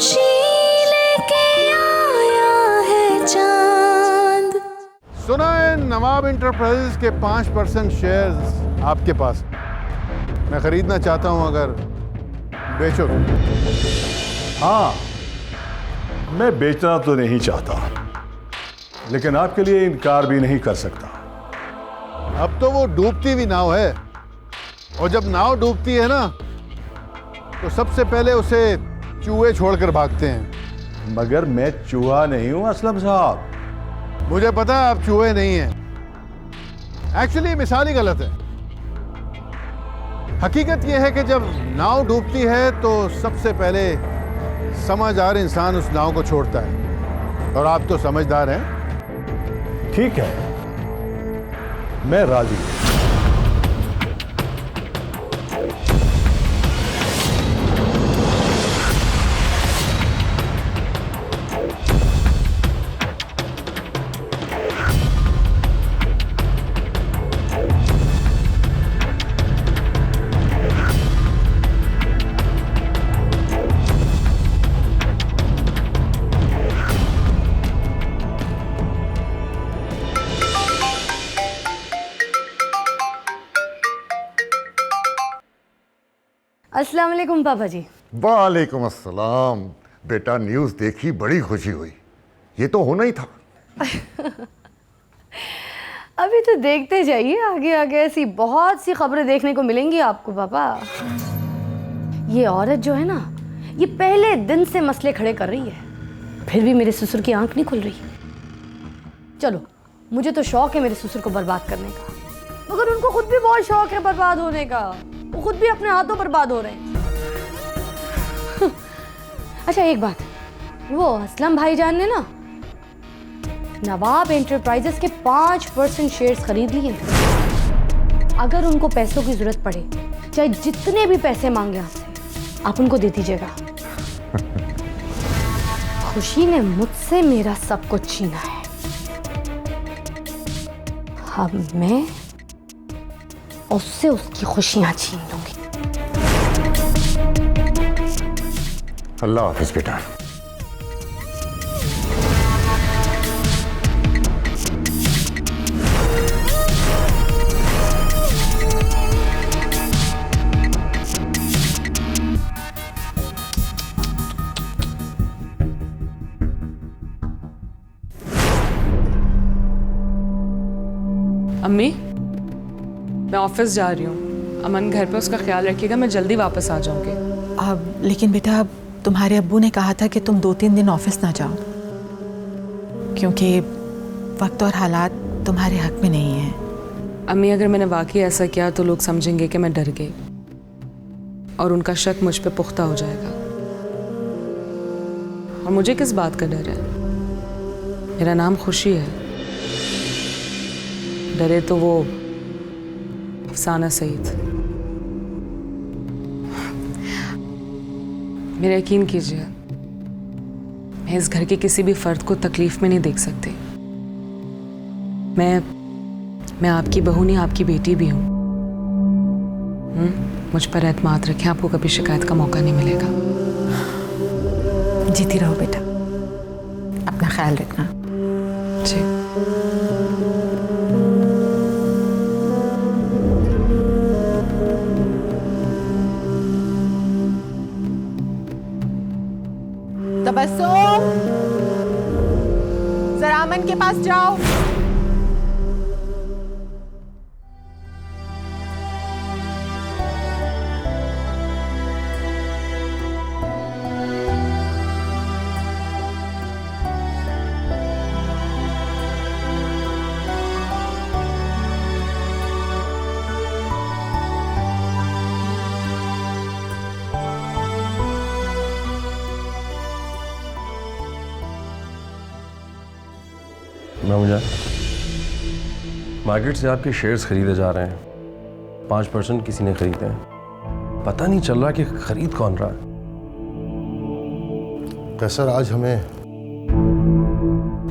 खुशी लेके आया है चांद। सुना है नवाब इंटरप्राइजेज के 5% शेयर्स आपके पास। मैं खरीदना चाहता हूं, अगर बेचो तो। हाँ, मैं बेचना तो नहीं चाहता, लेकिन आपके लिए इनकार भी नहीं कर सकता। अब तो वो डूबती हुई नाव है, और जब नाव डूबती है ना, तो सबसे पहले उसे चूहे छोड़कर भागते हैं। मगर मैं चूहा नहीं हूं असलम साहब। मुझे पता है आप चूहे नहीं हैं। एक्चुअली मिसाल ही गलत है। हकीकत यह है कि जब नाव डूबती है तो सबसे पहले समझदार इंसान उस नाव को छोड़ता है, और आप तो समझदार हैं। ठीक है, मैं राजी हूं। अस्सलाम वालेकुम पापा जी। वालेकुम अस्सलाम। बेटा, न्यूज़ देखी, बड़ी खुशी हुई। ये तो होना ही था। अभी तो देखते जाइए, आगे आगे ऐसी बहुत सी खबरें देखने को मिलेंगी आपको पापा। ये औरत जो है ना, ये पहले दिन से मसले खड़े कर रही है, फिर भी मेरे ससुर की आंख नहीं खुल रही। चलो, मुझे तो शौक है मेरे ससुर को बर्बाद करने का, मगर उनको खुद भी बहुत शौक है बर्बाद होने का। वो खुद भी अपने हाथों बर्बाद हो रहे हैं। अच्छा एक बात, वो असलम भाईजान ने ना नवाब एंटरप्राइजेस के 5% शेयर्स खरीद लिए। अगर उनको पैसों की जरूरत पड़े, चाहे जितने भी पैसे मांगे आपसे, आप उनको दे दीजिएगा। खुशी ने मुझसे मेरा सब कुछ छीना है, अब मैं उससे उसकी खुशियां छीन लूंगी। अल्लाह हाफिज बेटा। अम्मी, मैं ऑफिस जा रही हूँ। अमन घर पे, उसका ख्याल रखिएगा, मैं जल्दी वापस आ जाऊंगी। अब लेकिन बेटा, तुम्हारे अब्बू ने कहा था कि तुम 2-3 दिन ऑफिस ना जाओ, क्योंकि वक्त और हालात तुम्हारे हक में नहीं है। अम्मी, अगर मैंने वाकई ऐसा किया तो लोग समझेंगे कि मैं डर गई, और उनका शक मुझ पे पुख्ता हो जाएगा। और मुझे किस बात का डर है? मेरा नाम खुशी है। डरे तो वो अफसाना सईद। मेरा यकीन कीजिए, मैं इस घर के किसी भी फर्द को तकलीफ में नहीं देख सकती। मैं आपकी बहू नहीं, आपकी बेटी भी हूँ। मुझ पर एतमाद रखें, आपको कभी शिकायत का मौका नहीं मिलेगा। जीती रहो बेटा, अपना ख्याल रखना। जी। तबस्सुम, जरा अमन के पास जाओ। मामूजा, मार्केट से आपके शेयर्स खरीदे जा रहे हैं। 5% किसी ने खरीदे हैं। पता नहीं चल रहा कि खरीद कौन रहा है। कैसर, आज हमें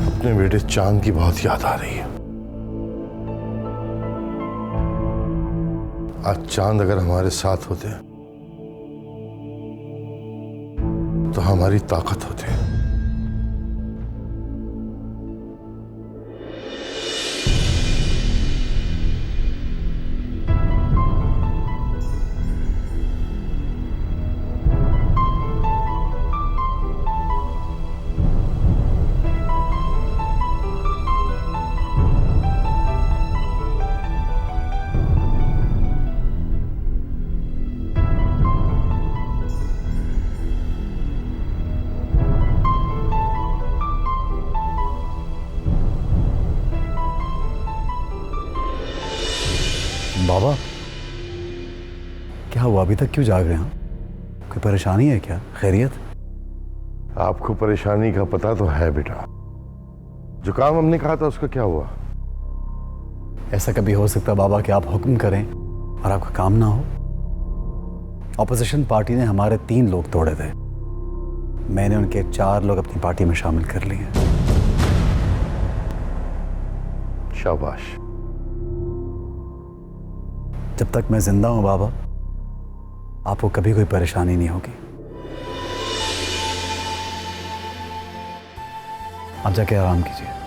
अपने बेटे चांद की बहुत याद आ रही है। आज चांद अगर हमारे साथ होते तो तो हमारी ताकत होती। बाबा, क्या हुआ? अभी तक क्यों जाग रहे हैं? कोई परेशानी है क्या? खैरियत? आपको परेशानी का पता तो है बेटा। जो काम हमने कहा था उसका क्या हुआ? ऐसा कभी हो सकता बाबा कि आप हुक्म करें और आपका काम ना हो? ऑपोजिशन पार्टी ने हमारे 3 लोग तोड़े थे। मैंने उनके 4 लोग अपनी पार्टी में शामिल कर लिए। शाबाश। जब तक मैं जिंदा हूं बाबा, आपको कभी कोई परेशानी नहीं होगी। आप जाके आराम कीजिए।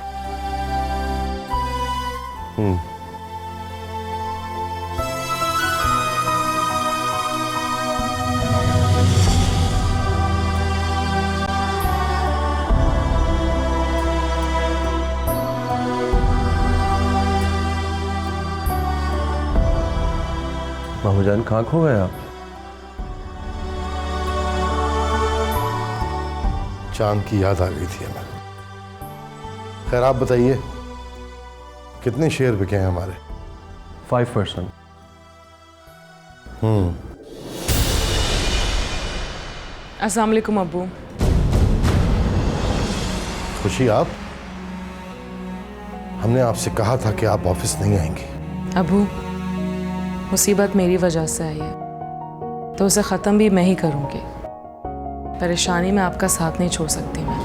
मामूजान कहाँ खो गए आप? चांद की याद आ गई थी हमें। खैर आप बताइए, कितने शेयर बिके हैं हमारे? 5%। अस्सलाम वालेकुम अब्बू। खुशी, आप? हमने आपसे कहा था कि आप ऑफिस नहीं आएंगी। अब्बू, मुसीबत मेरी वजह से आई है तो उसे ख़त्म भी मैं ही करूँगी। परेशानी में आपका साथ नहीं छोड़ सकती मैं।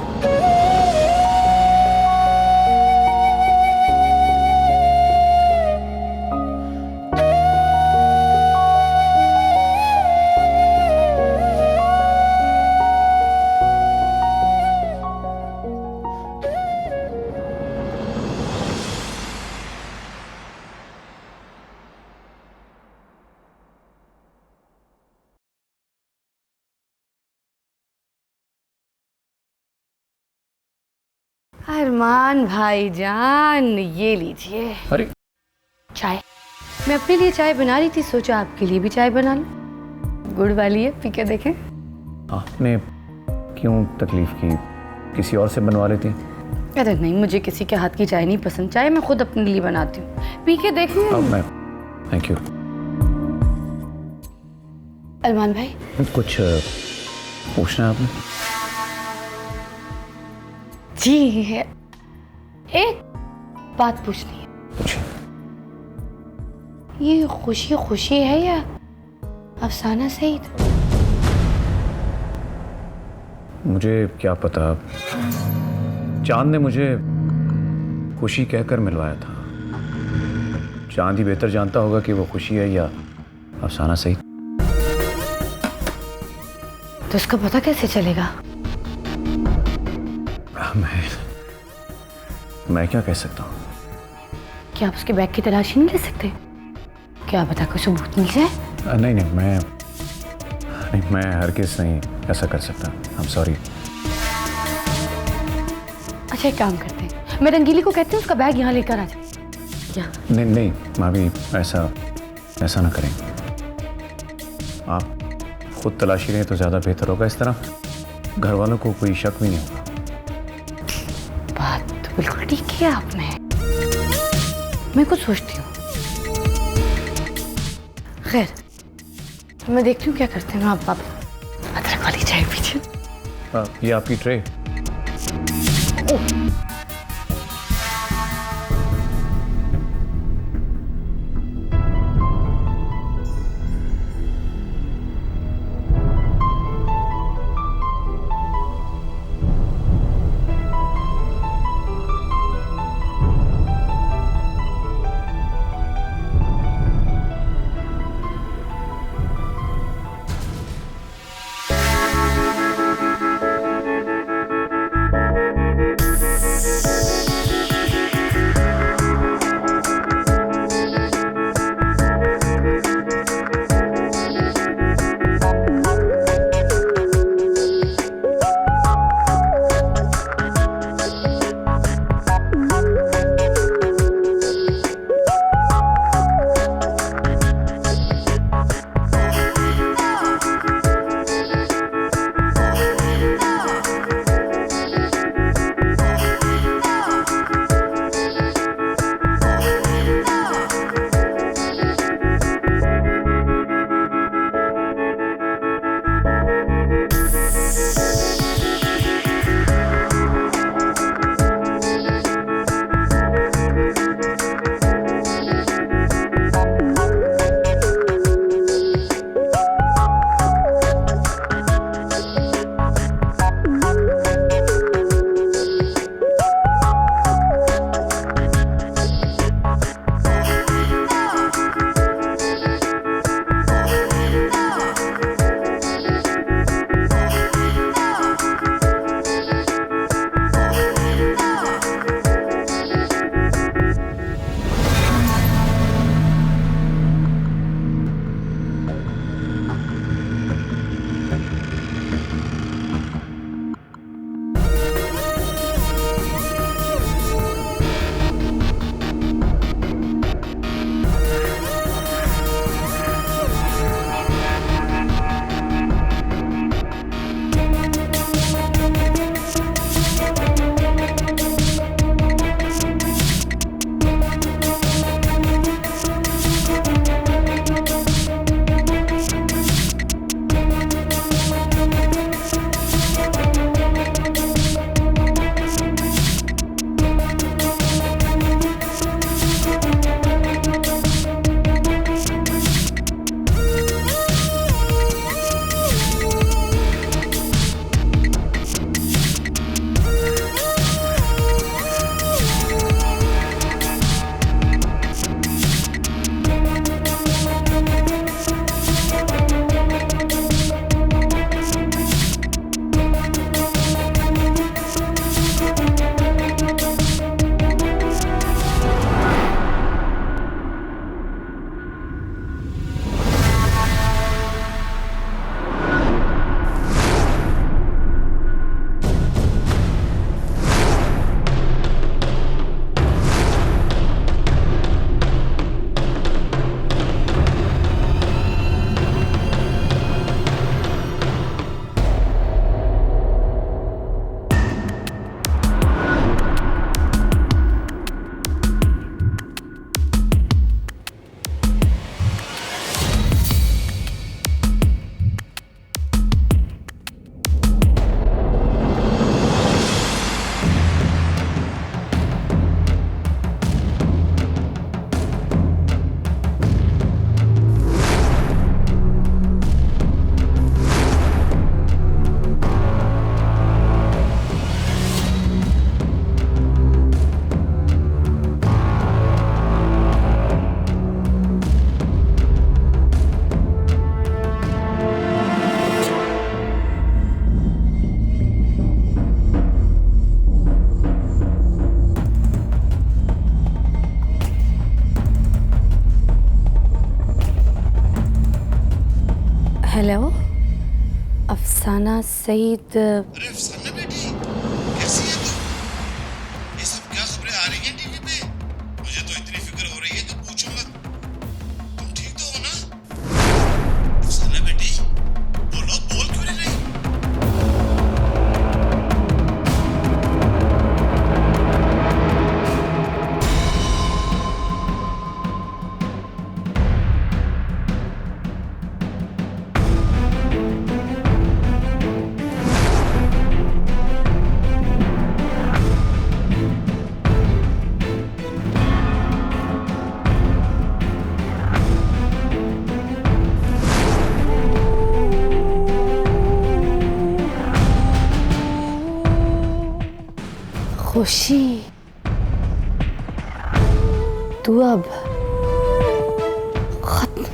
अरमान भाईजान, ये लीजिए। अरे चाय। मैं अपने लिए चाय बना रही थी, सोचा आपके लिए भी चाय बना लूं। गुड़ वाली है, पी के देखें। आपने क्यों तकलीफ की? किसी और से बनवा लेती? अरे नहीं, मुझे किसी के हाथ की चाय नहीं पसंद। चाय मैं खुद अपने लिए बनाती हूँ, पी के देखें। अब मैं थैंक यू। अरमान भाई, कुछ पूछना है आपने? जी है, एक बात पूछनी है। पूछिए। ये खुशी खुशी है या अफसाना सईद? मुझे क्या पता, चांद ने मुझे खुशी कहकर मिलवाया था। चांद ही बेहतर जानता होगा कि वो खुशी है या अफसाना सईद। तो उसका पता कैसे चलेगा? मैं क्या कह सकता हूँ? क्या आप उसके बैग की तलाशी नहीं ले सकते? क्या पता कोई सबूत मिल जाए? नहीं, मैं हरगिज़ नहीं ऐसा कर सकता। I am sorry. अच्छा, एक काम करते हैं, मैं रंगीली को कहती हूँ उसका बैग यहाँ लेकर आ जाए। क्या? नहीं भाभी, ऐसा ना करें। आप खुद तलाशी लें तो ज़्यादा बेहतर होगा। इस तरह घर वालों को कोई शक भी नहीं होगा। बात तो बिल्कुल ठीक किया आपने। मैं कुछ सोचती हूँ। खैर, मैं देखती हूँ क्या करते हैं। आप अदरक वाली चाय पीजिए। ये आपकी ट्रे। हेलो, अफसाना सईद। अरे अफसाना बेटी, कैसी है तू? ये सब क्या खबरें आ रही हैं टीवी पे? मुझे तो इतनी फिक्र हो रही है कि पूछो मत। तुम ठीक तो हो ना? अफसाना बेटी, बोलो, बोल क्यों नहीं रही? खुशी, तू अब खत्म।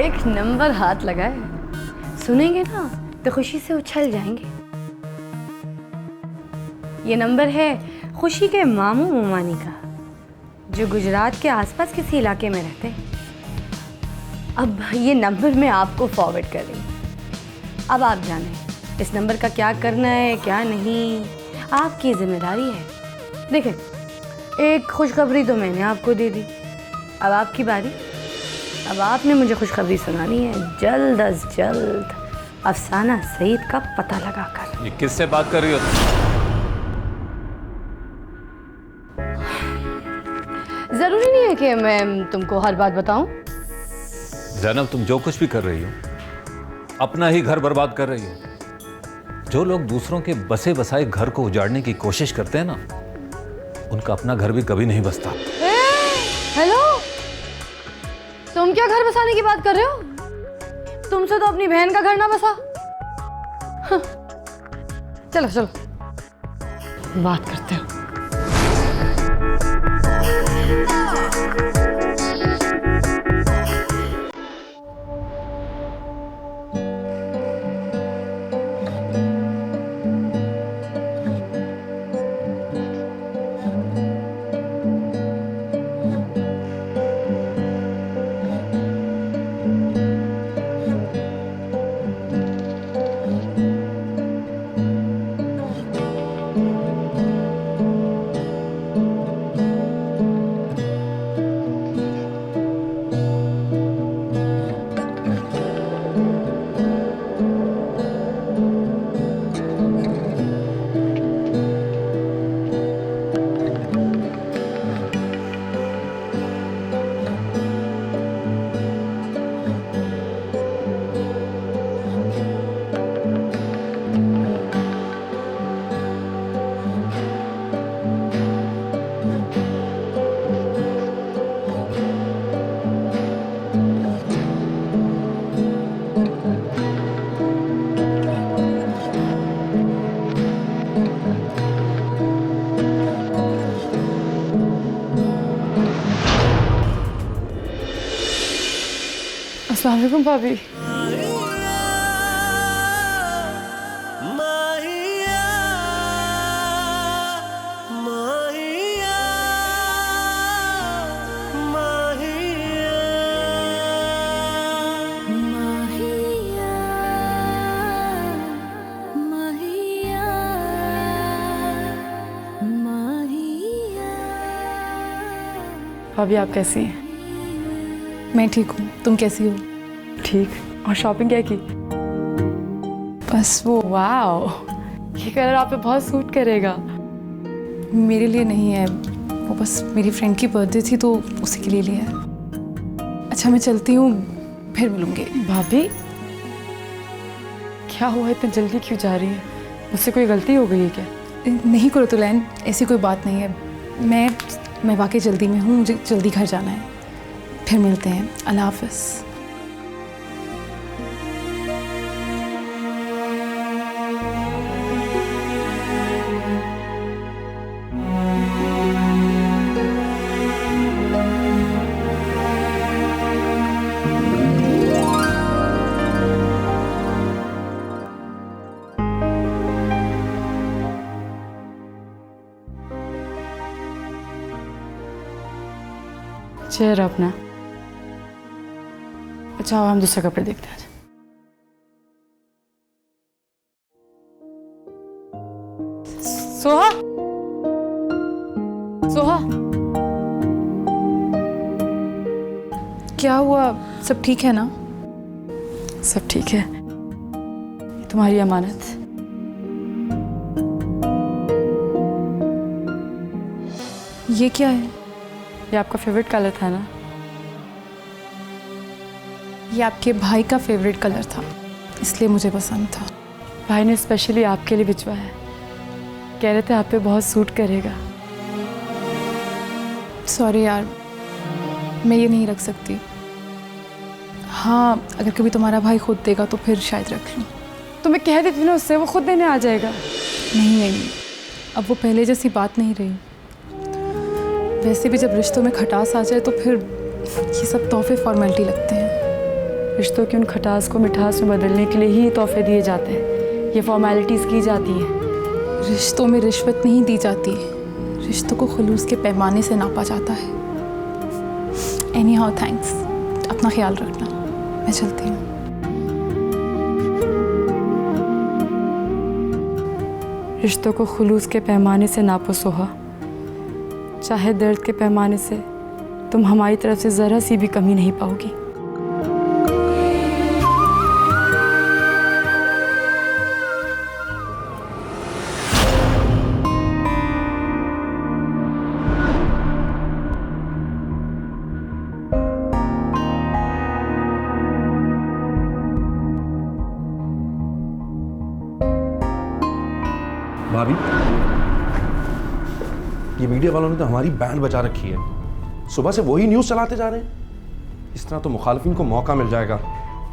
एक नंबर हाथ लगाए, सुनेंगे ना तो खुशी से उछल जाएंगे। ये नंबर है खुशी के मामू मुमानी का, जो गुजरात के आसपास किसी इलाके में रहते हैं। अब ये नंबर मैं आपको फॉरवर्ड कर रही हूँ। अब आप जानें इस नंबर का क्या करना है क्या नहीं, आपकी जिम्मेदारी है। देखें, एक खुशखबरी तो मैंने आपको दे दी, अब आपकी बारी। अब आपने मुझे खुशखबरी सुनानी है जल्द अज जल्द अफसाना सईद का पता लगाकर। ये किससे बात कर रही हो तुम? जरूरी नहीं है कि मैं तुमको हर बात बताऊं। जैनब, तुम जो कुछ भी कर रही हो अपना ही घर बर्बाद कर रही हो। जो लोग दूसरों के बसे बसाए घर को उजाड़ने की कोशिश करते हैं ना, उनका अपना घर भी कभी नहीं बसता। हेलो, तुम क्या घर बसाने की बात कर रहे हो? तुमसे तो अपनी बहन का घर ना बसा। हाँ। चलो चलो बात करते हो। अस्सलाम वालेकुम भाभी। भाभी आप कैसी हैं? मैं ठीक हूँ, तुम कैसी हो? ठीक। और शॉपिंग क्या की? बस वो वाओ, ये कलर आप पे बहुत सूट करेगा। मेरे लिए नहीं है, वो बस मेरी फ्रेंड की बर्थडे थी तो उसी के लिए लिया है। अच्छा मैं चलती हूँ, फिर मिलूंगी। भाभी क्या हुआ, इतने जल्दी क्यों जा रही है? मुझसे कोई गलती हो गई है क्या? नहीं कुरतुलैन, ऐसी कोई बात नहीं है। मैं वाकई जल्दी में हूँ, मुझे जल्दी घर जाना है। फिर मिलते हैं, अल्लाह हाफ़िज़। चेयर अपना। अच्छा हम दूसरे कपड़े देखते हैं। सोहा, सोहा, क्या हुआ? सब ठीक है ना? सब ठीक है। तुम्हारी अमानत। ये क्या है? ये आपका फेवरेट कलर था ना? ये आपके भाई का फेवरेट कलर था, इसलिए मुझे पसंद था। भाई ने स्पेशली आपके लिए भिजवाया है। कह रहे थे आप पे बहुत सूट करेगा। सॉरी यार, मैं ये नहीं रख सकती। हाँ, अगर कभी तुम्हारा भाई खुद देगा तो फिर शायद रख लूँ। तो मैं कह देती ना उससे, वो खुद देने आ जाएगा। नहीं नहीं, अब वो पहले जैसी बात नहीं रही। वैसे भी जब रिश्तों में खटास आ जाए तो फिर ये सब तोहफे फॉर्मेलिटी लगते हैं। रिश्तों की उन खटास को मिठास में बदलने के लिए ही तोहफे दिए जाते हैं, ये फॉर्मेलिटीज़ की जाती हैं। रिश्तों में रिश्वत नहीं दी जाती, रिश्तों को खुलूस के पैमाने से नापा जाता है। एनी हाउ थैंक्स, अपना ख्याल रखना। मैं चलती हूँ। रिश्तों को खुलूस के पैमाने से नापो सोहा, चाहे दर्द के पैमाने से तुम हमारी तरफ से ज़रा सी भी कमी नहीं पाओगी। भाभी, ये मीडिया वालों ने तो हमारी बैंड बजा रखी है। सुबह से वही न्यूज़ चलाते जा रहे हैं। इस तरह तो मुखालिफिन को मौका मिल जाएगा,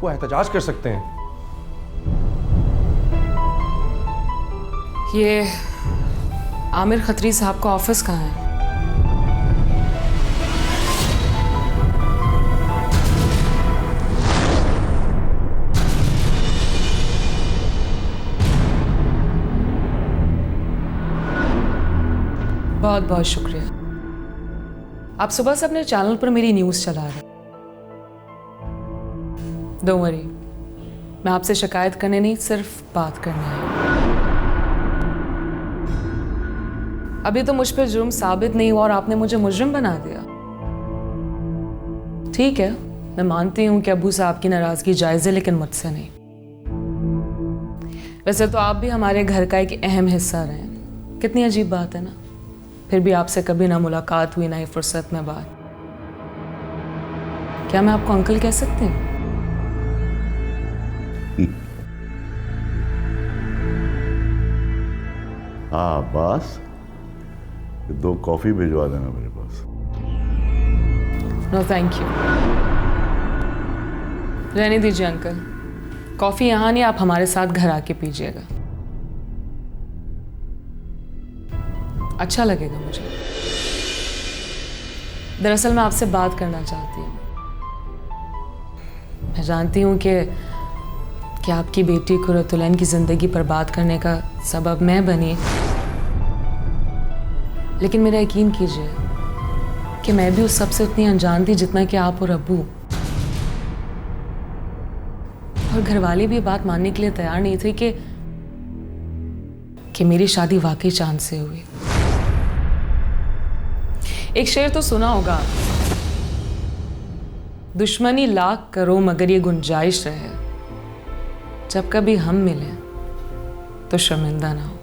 वो एहतजाज कर सकते हैं। ये आमिर खत्री साहब का ऑफिस कहाँ है? बहुत बहुत शुक्रिया। आप सुबह से अपने चैनल पर मेरी न्यूज़ चला रहे। डोंट वरी, मैं आपसे शिकायत करने नहीं, सिर्फ बात करने आई। अभी तो मुझ पर जुर्म साबित नहीं हुआ और आपने मुझे मुजरिम बना दिया। ठीक है, मैं मानती हूं कि अब्बू साहब की नाराजगी जायज़ है, लेकिन मुझसे नहीं। वैसे तो आप भी हमारे घर का एक अहम हिस्सा रहे हैं। कितनी अजीब बात है ना, फिर भी आपसे कभी ना मुलाकात हुई, ना ही फुर्सत में बात। क्या मैं आपको अंकल कह सकती हूँ? हाँ बस, 2 कॉफी भिजवा देना मेरे पास। नो थैंक यू, रहने दीजिए अंकल। कॉफ़ी यहाँ नहीं, आप हमारे साथ घर आके पीजिएगा, अच्छा लगेगा मुझे। दरअसल मैं आपसे बात करना चाहती हूँ। मैं जानती हूँ कि आपकी बेटी कुरतुलैन की ज़िंदगी बर्बाद करने का सबब मैं बनी, लेकिन मेरा यकीन कीजिए कि मैं भी उस सबसे उतनी अनजान थी जितना कि आप और अब्बू। और घरवाले भी ये बात मानने के लिए तैयार नहीं थे कि मेरी शादी वाकई चांद से हुई। एक शेर तो सुना होगा, दुश्मनी लाख करो मगर ये गुंजाइश रहे, जब कभी हम मिलें तो शर्मिंदा ना हो।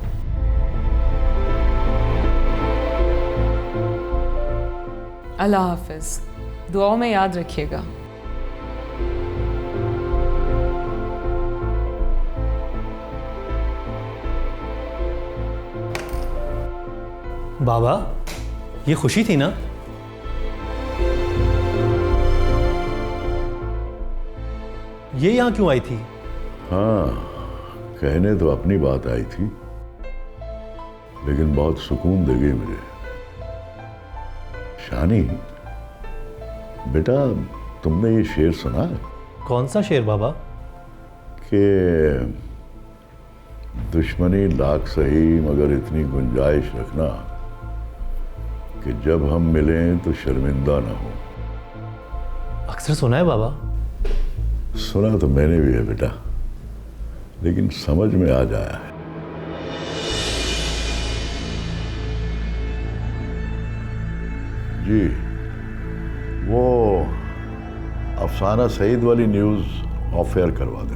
अल्लाह हाफिज, दुआओं में याद रखिएगा। बाबा, ये खुशी थी ना? ये यहाँ क्यों आई थी? हाँ, कहने तो अपनी बात आई थी, लेकिन बहुत सुकून दे गई मुझे। शानी बेटा, तुमने ये शेर सुना है? कौन सा शेर बाबा? कि दुश्मनी लाख सही मगर इतनी गुंजाइश रखना कि जब हम मिलें तो शर्मिंदा ना हो। असर सुना है बाबा? सुना तो मैंने भी है बेटा, लेकिन समझ में आ जाया है। जी, वो अफसाना सईद वाली न्यूज़ ऑफ एयर करवा दें।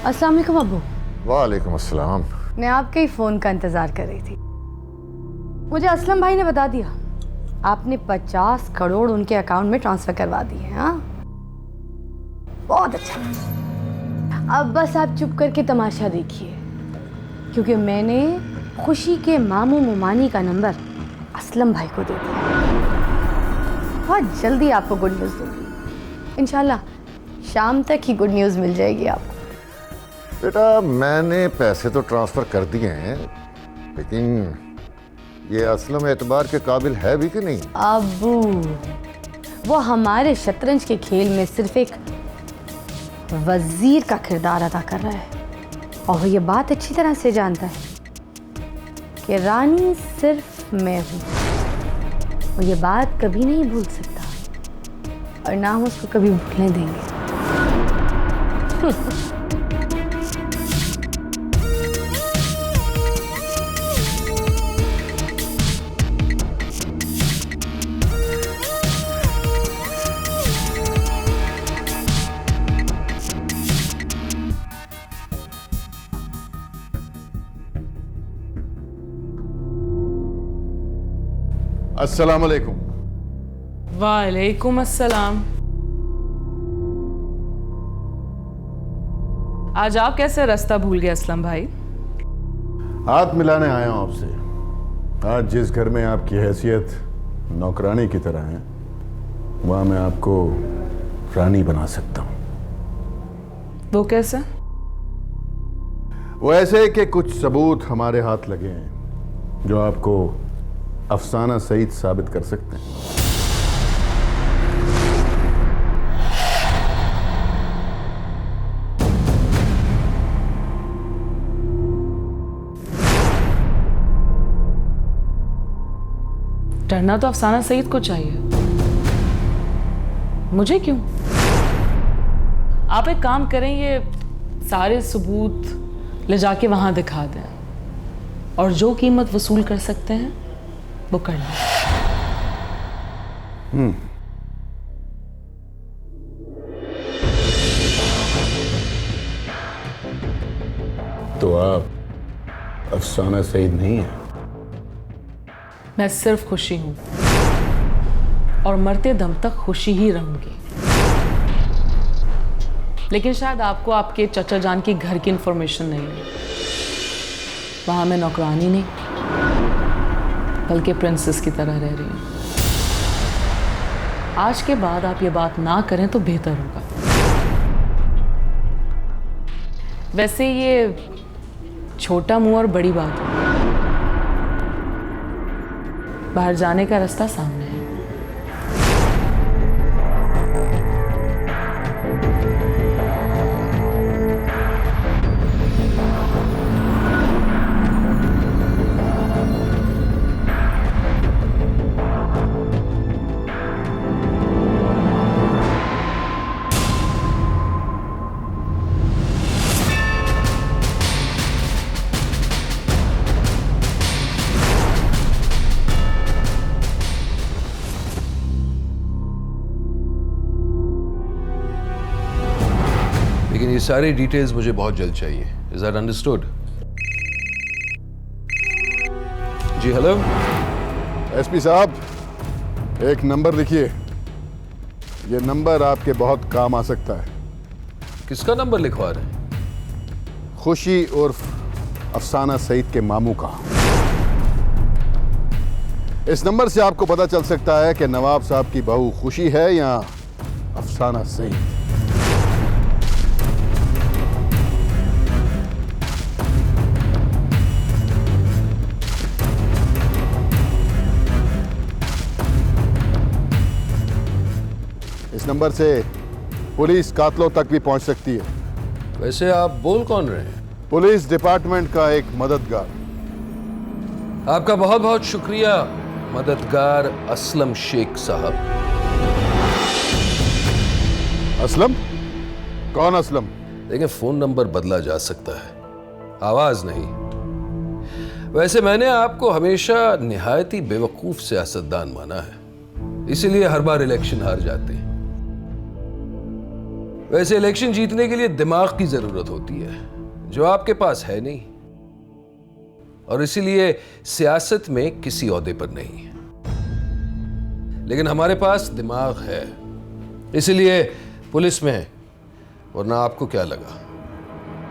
अस्सलाम वालेकुम अब्बू। वालेकुम अस्सलाम। मैं आपके ही फ़ोन का इंतज़ार कर रही थी। मुझे असलम भाई ने बता दिया आपने 50 करोड़ उनके अकाउंट में ट्रांसफ़र करवा दिए हैं। हाँ, बहुत अच्छा। अब बस आप चुप करके तमाशा देखिए, क्योंकि मैंने खुशी के मामू मुमानी का नंबर असलम भाई को दे दिया। बहुत जल्दी आपको गुड न्यूज़ दूंगी इंशाल्लाह। शाम तक ही गुड न्यूज़ मिल जाएगी आपको। बेटा, मैंने पैसे तो ट्रांसफ़र कर दिए हैं, लेकिन ये असलम एतबार के काबिल है भी कि नहीं? अबू, वो हमारे शतरंज के खेल में सिर्फ एक वजीर का किरदार अदा कर रहा है, और वो ये बात अच्छी तरह से जानता है कि रानी सिर्फ मैं हूँ। वो ये बात कभी नहीं भूल सकता, और ना हम उसको कभी भूलने देंगे। अस्सलाम वालेकुम। वालेकुम अस्सलाम। आज आप कैसे रास्ता भूल गए असलम भाई? हाथ मिलाने आया हूं आपसे। आज जिस घर में आपकी हैसियत नौकरानी की तरह है, वहां मैं आपको रानी बना सकता हूं। वो कैसे? वो ऐसे कि कुछ सबूत हमारे हाथ लगे हैं जो आपको अफसाना सईद साबित कर सकते हैं। डरना तो अफसाना सईद को चाहिए, मुझे क्यों? आप एक काम करें, ये सारे सबूत ले जाके वहां दिखा दें, और जो कीमत वसूल कर सकते हैं वो कर लें। तो आप अफसाना सईद नहीं है? मैं सिर्फ खुशी हूं, और मरते दम तक खुशी ही रहूंगी। लेकिन शायद आपको आपके चचा जान के घर की इंफॉर्मेशन नहीं है। वहां मैं नौकरानी नहीं, बल्कि प्रिंसेस की तरह रह रही हूं। आज के बाद आप ये बात ना करें तो बेहतर होगा। वैसे ये छोटा मुंह और बड़ी बात है। बाहर जाने का रास्ता सामने है। लेकिन ये सारी डिटेल्स मुझे बहुत जल्द चाहिए। Is that understood? जी हेलो एसपी साहब, एक नंबर लिखिए। ये नंबर आपके बहुत काम आ सकता है। किसका नंबर लिखवा रहे हैं? खुशी उर्फ अफसाना सईद के मामू का। इस नंबर से आपको पता चल सकता है कि नवाब साहब की बहू खुशी है या अफसाना सईद। नंबर से पुलिस कातलों तक भी पहुंच सकती है। वैसे आप बोल कौन रहे हैं? पुलिस डिपार्टमेंट का एक मददगार। आपका बहुत बहुत शुक्रिया मददगार असलम शेख साहब। असलम? कौन असलम? देखिए, फोन नंबर बदला जा सकता है, आवाज नहीं। वैसे मैंने आपको हमेशा निहायती बेवकूफ सियासतदान माना है, इसीलिए हर बार इलेक्शन हार जाते हैं। वैसे इलेक्शन जीतने के लिए दिमाग की जरूरत होती है, जो आपके पास है नहीं, और इसीलिए सियासत में किसी ओहदे पर नहीं है। लेकिन हमारे पास दिमाग है, इसीलिए पुलिस में है। वरना आपको क्या लगा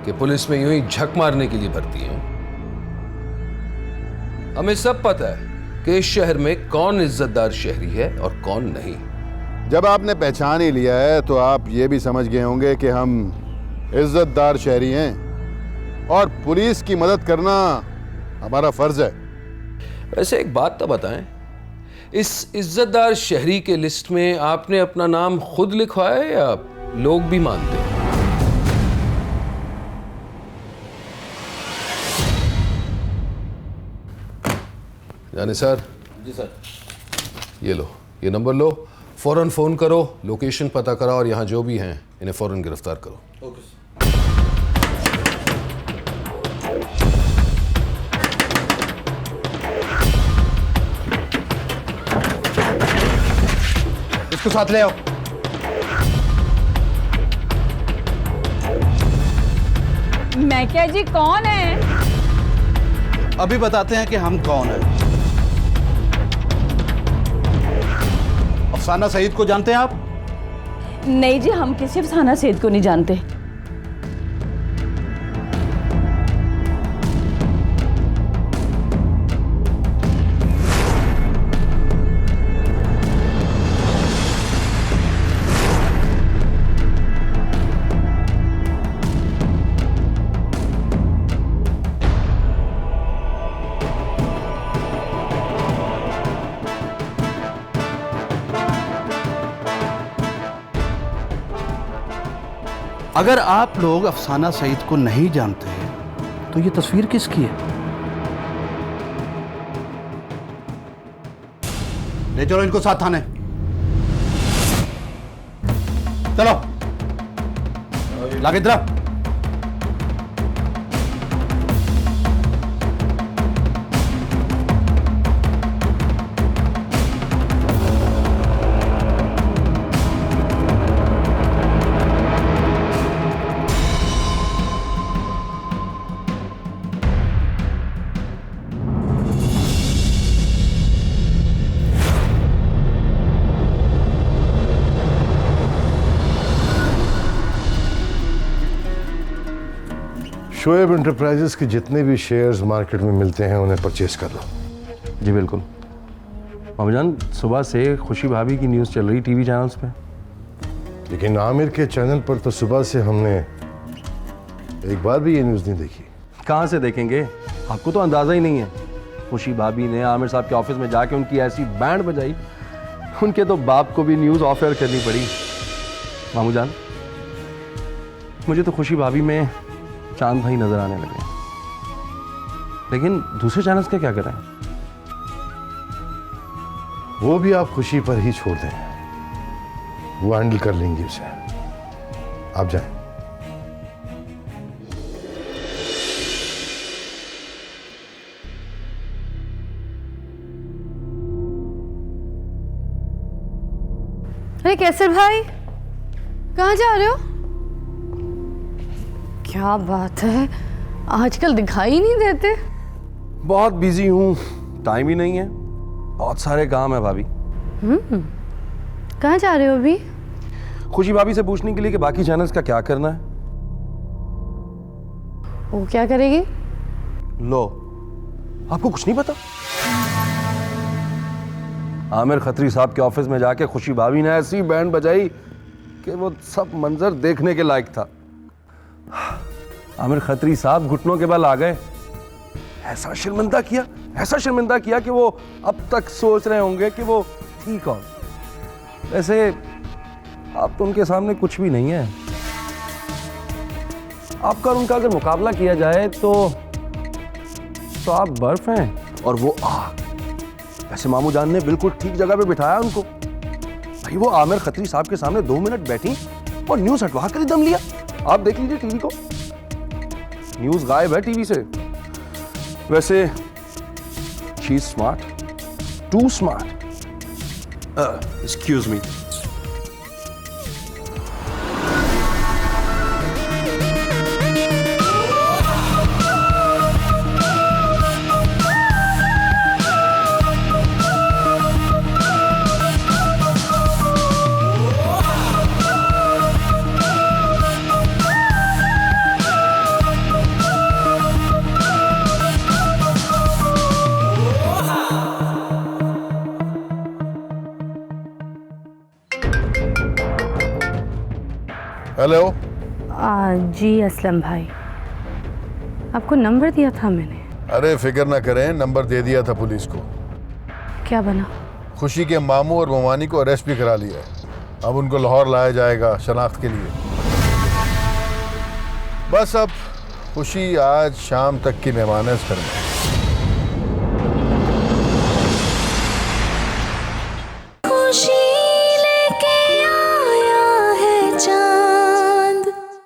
कि पुलिस में यूं ही झक मारने के लिए भर्ती है? हमें सब पता है कि इस शहर में कौन इज्जतदार शहरी है और कौन नहीं। जब आपने पहचान ही लिया है तो आप ये भी समझ गए होंगे कि हम इज्जतदार शहरी हैं और पुलिस की मदद करना हमारा फर्ज है। वैसे एक बात तो बताएं, इस इज्जतदार शहरी के लिस्ट में आपने अपना नाम खुद लिखवाया है या लोग भी मानते हैं? यानी सर। जी सर। ये लो, ये नंबर लो, फौरन फोन करो, लोकेशन पता करो और यहाँ जो भी हैं इन्हें फौरन गिरफ्तार करो। Okay sir. इसको साथ ले आओ। मैं क्या जी, कौन है? अभी बताते हैं कि हम कौन हैं। अफसाना सईद को जानते हैं आप? नहीं जी, हम किसी अफसाना सईद को नहीं जानते। अगर आप लोग अफसाना सईद को नहीं जानते तो ये तस्वीर किसकी है? ले चलो इनको साथ थाने। चलो लागे इधर। शोएब इंटरप्राइजेस के जितने भी शेयर्स मार्केट में मिलते हैं उन्हें परचेज कर लो। जी बिल्कुल। मामूजान, सुबह से खुशी भाभी की न्यूज़ चल रही टीवी चैनल्स पे, लेकिन आमिर के चैनल पर तो सुबह से हमने एक बार भी ये न्यूज़ नहीं देखी। कहाँ से देखेंगे, आपको तो अंदाज़ा ही नहीं है। खुशी भाभी ने आमिर साहब के ऑफिस में जाके उनकी ऐसी बैंड बजाई, उनके तो बाप को भी न्यूज़ ऑफ एयर करनी पड़ी। मामूजान, मुझे तो खुशी भाभी में चांद भाई नजर आने लगे, लेकिन दूसरे चैनल्स का क्या करें? वो भी आप खुशी पर ही छोड़ दें, वो हैंडल कर लेंगे उसे। आप जाएं। अरे कैसर भाई, कहाँ जा रहे हो? क्या बात है, आजकल दिखाई नहीं देते। बहुत बिजी हूँ, टाइम ही नहीं है, बहुत सारे काम है भाभी। कहाँ जा रहे हो अभी? खुशी भाभी से पूछने के लिए कि बाकी चैनल्स का क्या करना है। वो क्या करेगी? लो, आपको कुछ नहीं पता? आमिर खत्री साहब के ऑफिस में जाके खुशी भाभी ने ऐसी बैंड बजाई कि वो सब मंजर देखने के लायक था। आमिर खत्री साहब घुटनों के बल आ गए। ऐसा शर्मिंदा किया कि वो अब तक सोच रहे होंगे कि वो थी कौन। वैसे आप तो उनके सामने कुछ भी नहीं है। आपका और उनका अगर मुकाबला किया जाए तो आप बर्फ हैं और वो आग। वैसे मामू जान ने बिल्कुल ठीक जगह पे बिठाया उनको। भाई वो आमिर खत्री साहब के सामने 2 मिनट बैठी और न्यूज हटवा कर ही दम लिया। आप देख लीजिए टीवी को, न्यूज गायब है टीवी से। वैसे she is smart, too smart. Excuse me. Hello. जी असलम भाई, आपको नंबर दिया था मैंने। अरे फिक्र ना करें, नंबर दे दिया था पुलिस को। क्या बना? खुशी के मामू और मोमानी को अरेस्ट भी करा लिया है। अब उनको लाहौर लाया जाएगा शनाख्त के लिए। बस अब खुशी आज शाम तक की मेहमान है इस घर में।